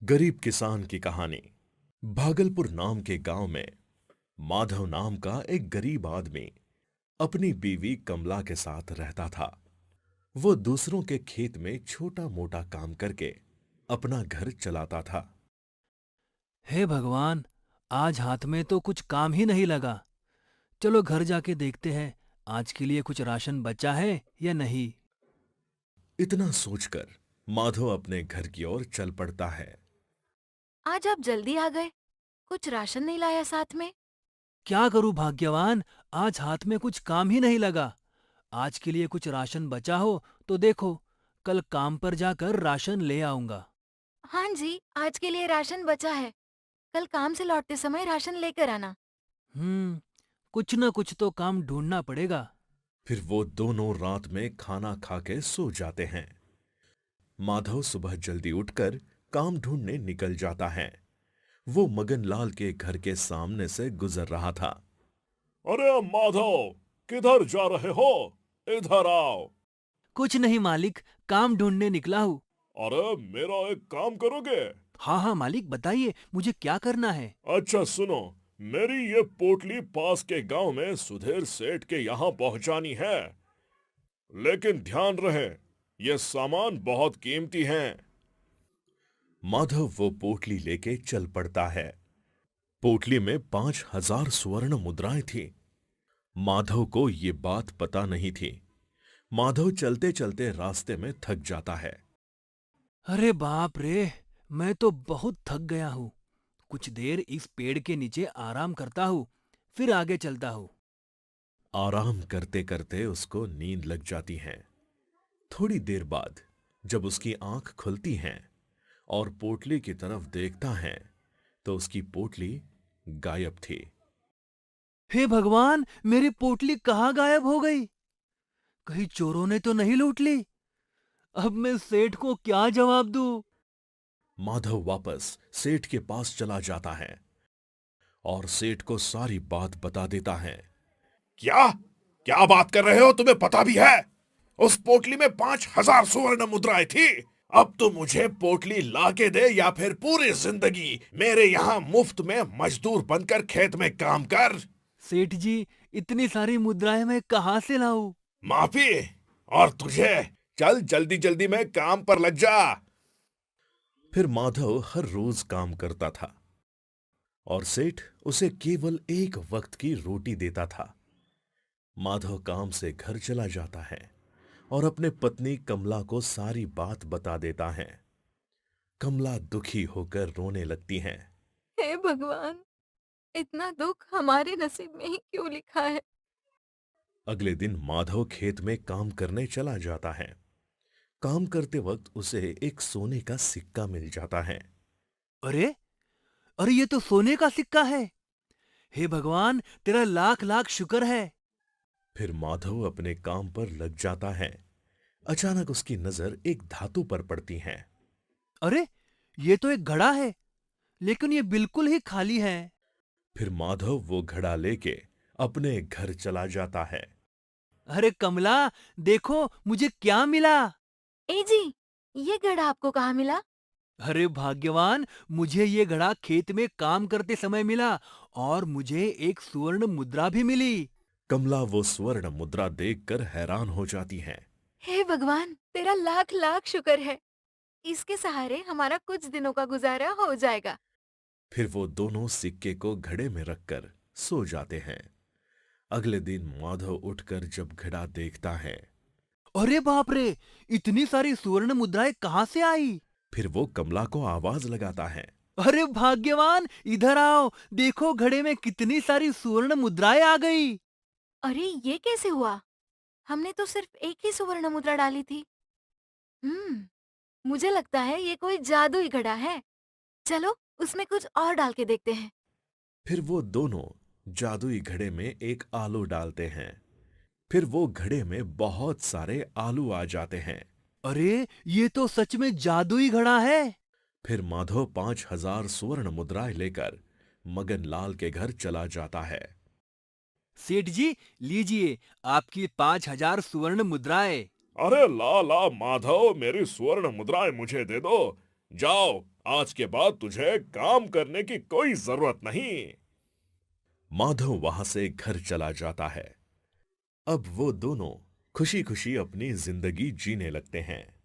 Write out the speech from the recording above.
गरीब किसान की कहानी। भागलपुर नाम के गांव में माधव नाम का एक गरीब आदमी अपनी बीवी कमला के साथ रहता था। वो दूसरों के खेत में छोटा मोटा काम करके अपना घर चलाता था। हे भगवान! आज हाथ में तो कुछ काम ही नहीं लगा। चलो घर जाके देखते हैं, आज के लिए कुछ राशन बचा है या नहीं। इतना सोचकर माधव अपने घर की ओर चल पड़ता है। आज आप जल्दी आ गए। कुछ राशन नहीं लाया साथ में? क्या करूं भाग्यवान, आज हाथ में कुछ काम ही नहीं लगा। आज के लिए कुछ राशन बचा हो तो देखो, कल काम पर जाकर राशन ले आऊंगा। हाँ जी, आज के लिए राशन बचा है। कल काम से लौटते समय राशन लेकर आना। कुछ न कुछ तो काम ढूंढना पड़ेगा। फिर वो दोनों रात में खाना खा के सो जाते हैं। माधव सुबह जल्दी उठकर काम ढूंढने निकल जाता है। वो मगनलाल के घर के सामने से गुजर रहा था। अरे माधव, किधर जा रहे हो? इधर आओ। कुछ नहीं मालिक, काम ढूंढने निकला हूँ। अरे मेरा एक काम करोगे? हाँ हाँ मालिक, बताइए मुझे क्या करना है। अच्छा सुनो, मेरी ये पोटली पास के गांव में सुधीर सेठ के यहाँ पहुंचानी है। लेकिन ध्यान रहे, ये सामान बहुत कीमती है। माधव वो पोटली लेके चल पड़ता है। पोटली में 5,000 स्वर्ण मुद्राएं थी। माधव को ये बात पता नहीं थी। माधव चलते चलते रास्ते में थक जाता है। अरे बाप रे! मैं तो बहुत थक गया हूँ। कुछ देर इस पेड़ के नीचे आराम करता हूँ, फिर आगे चलता हूँ। आराम करते करते उसको नींद लग जाती है। थोड़ी देर बाद जब उसकी आंख खुलती है और पोटली की तरफ देखता है तो उसकी पोटली गायब थी। हे भगवान! मेरी पोटली कहाँ गायब हो गई? कहीं चोरों ने तो नहीं लूट ली? अब मैं सेठ को क्या जवाब दूँ? माधव वापस सेठ के पास चला जाता है और सेठ को सारी बात बता देता है। क्या क्या बात कर रहे हो? तुम्हें पता भी है? उस पोटली में 5,000 स्वर्ण मुद्राएं थी। अब तो मुझे पोटली लाके दे या फिर पूरी जिंदगी मेरे यहाँ मुफ्त में मजदूर बनकर खेत में काम कर। सेठ जी, इतनी सारी मुद्राएं मैं कहाँ से लाऊं? माफी? और तुझे? चल जल्दी जल्दी में काम पर लग जा। फिर माधव हर रोज काम करता था और सेठ उसे केवल एक वक्त की रोटी देता था। माधव काम से घर चला जाता है और अपने पत्नी कमला को सारी बात बता देता है। कमला दुखी होकर रोने लगती है। हे भगवान! इतना दुख हमारे नसीब में ही क्यों लिखा है? अगले दिन माधव खेत में काम करने चला जाता है। काम करते वक्त उसे एक सोने का सिक्का मिल जाता है। अरे! अरे ये तो सोने का सिक्का है। हे भगवान, तेरा लाख लाख शुक्र है। फिर माधव अपने काम पर लग जाता है। अचानक उसकी नजर एक धातु पर पड़ती है। अरे! ये तो एक घड़ा है, लेकिन ये बिल्कुल ही खाली है। फिर माधव वो घड़ा लेके अपने घर चला जाता है। अरे कमला, देखो मुझे क्या मिला। ए जी, ये घड़ा आपको कहाँ मिला? अरे भाग्यवान, मुझे ये घड़ा खेत में काम करते समय मिला और मुझे एक सुवर्ण मुद्रा भी मिली। कमला वो स्वर्ण मुद्रा देखकर हैरान हो जाती है। हे भगवान! तेरा लाख लाख शुक्र है। इसके सहारे हमारा कुछ दिनों का गुजारा हो जाएगा। फिर वो दोनों सिक्के को घड़े में रखकर सो जाते हैं। अगले दिन माधव उठकर जब घड़ा देखता है, अरे बाप रे! इतनी सारी सुवर्ण मुद्राएं कहाँ से आई? फिर वो कमला को आवाज लगाता है। अरे भाग्यवान, इधर आओ, देखो घड़े में कितनी सारी सुवर्ण मुद्राएं आ गई। अरे ये कैसे हुआ? हमने तो सिर्फ एक ही सुवर्ण मुद्रा डाली थी। मुझे लगता है ये कोई जादुई घड़ा है। चलो उसमें कुछ और डाल के देखते हैं। फिर वो दोनों जादुई घड़े में एक आलू डालते हैं। फिर वो घड़े में बहुत सारे आलू आ जाते हैं। अरे, ये तो सच में जादुई घड़ा है। फिर माधव 5,000 स्वर्ण मुद्राएं लेकर मगनलाल के घर चला जाता है। सेठ जी, लीजिए आपकी 5,000 सुवर्ण मुद्राएं। अरे ला ला माधव, मेरी स्वर्ण मुद्राएं मुझे दे दो। जाओ आज के बाद तुझे काम करने की कोई जरूरत नहीं। माधव वहां से घर चला जाता है। अब वो दोनों खुशी खुशी अपनी जिंदगी जीने लगते हैं।